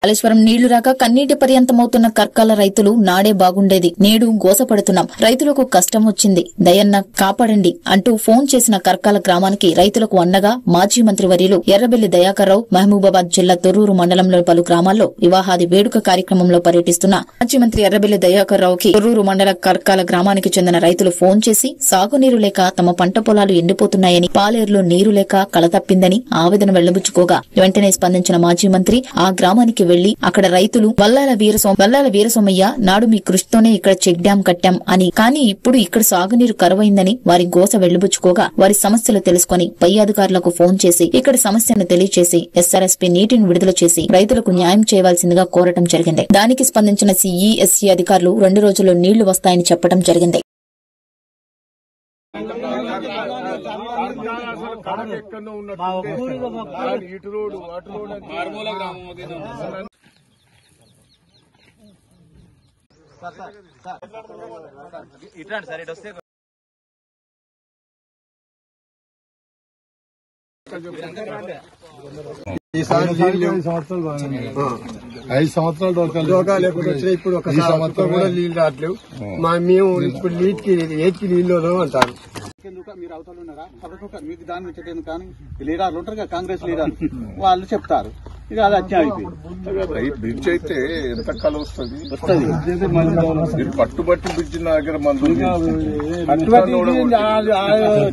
కాళేశ్వరం నీళ్లు రాక కన్నీటి పర్యంతమవుతున్న కర్కాల రైతులు నాడే బాగుండేది, నేడు గోసపడుతున్నాం, రైతులకు కష్టం వచ్చింది, దయన్న కాపాడండి అంటూ ఫోన్ చేసిన కర్కాల గ్రామానికి రైతులకు అండగా మాజీ మంత్రి వర్యులు ఎర్రబెల్లి దయాకర్రావు మహబూబాబాద్ జిల్లా తొర్రూరు మండలంలోని పలు గ్రామాల్లో వివాహాది వేడుక కార్యక్రమంలో పర్యటిస్తున్న మాజీ మంత్రి ఎర్రబెల్లి దయాకర్రావుకి తొర్రూరు మండల కర్కాల గ్రామానికి చెందిన రైతులు ఫోన్ చేసి సాగునీరు లేక తమ పంట పొలాలు ఎండిపోతున్నాయని, పాలేరులో నీరు లేక కళతప్పిందని ఆవేదన వెళ్లబుచ్చుకోగా వెంటనే స్పందించిన మాజీ మంత్రి ఆ గ్రామానికి వెళ్లి అక్కడ రైతులు వల్లాల వీరసోమయ్య నాడు మీ కృషితోనే ఇక్కడ చెక్ డ్యాం కట్టాం అని, కానీ ఇప్పుడు ఇక్కడ సాగునీరు కరువైందని వారి గోస వెళ్లబుచ్చుకోగా వారి సమస్యలు తెలుసుకుని పై అధికారులకు ఫోన్ చేసి ఇక్కడ సమస్యను తెలియచేసి ఎస్ఆర్ఎస్పీ నీటిని విడుదల చేసి రైతులకు న్యాయం చేయవలసిందిగా కోరటం జరిగింది. దానికి స్పందించిన సిఈఎస్సీ అధికారులు 2 రోజుల్లో నీళ్లు వస్తాయని చెప్పడం జరిగింది. ఈసారి 5 సంవత్సరాలు లేకపోతే వచ్చినాయి. ఇప్పుడు ఒక సంవత్సరం కూడా నీళ్లు రావట్లేవు. మేము ఇప్పుడు ఏటికి నీళ్ళు అంటారు. మీరు అవతల ఉన్నారా కాబట్టి మీకు దాని నుంచి కానీ లీడర్లు ఉంటారు కదా, కాంగ్రెస్ లీడర్లు వాళ్ళు చెప్తారు. ఇక అది అత్యం అయిపోయింది. బ్రిడ్జ్ అయితే ఎంత కల వస్తుంది పట్టుబట్టి బ్రిడ్జ్ నా దగ్గర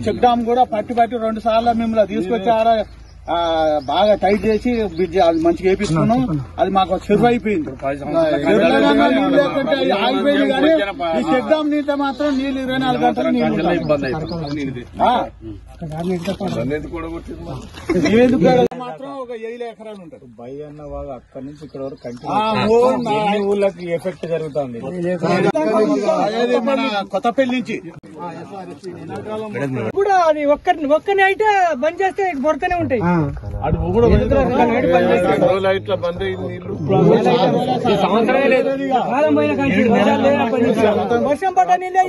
చెక్ డామ్ కూడా పట్టి 2 సార్లు మిమ్మల్ని తీసుకొచ్చి బాగా టైట్ చేసి బ్రిడ్జ్ అది మంచిగా వేపిస్తున్నాం. అది మాకు చెరువు అయిపోయింది. ఆగిపోయింది కానీ ఈ చెక్ డామ్ నీళ్ళ మాత్రం నీళ్ళు 24 గంటలు నీళ్ళు ఇబ్బంది అవుతుంది. మాత్రం ఒక 7 ఎకరాలు ఉంటారు. బై అన్న వాళ్ళు అక్కడి నుంచి ఇక్కడ వరకు కంటిన్యూ ఊళ్ళకి ఎఫెక్ట్ జరుగుతుంది. మన కొత్తపల్లి నుంచి కూడా అది ఒక్కని అయితే బంద్ చేస్తే బొడతనే ఉంటాయి. ఇట్లా బంద్ అయింది నీళ్లు వర్షం పడ్డ నీళ్ళే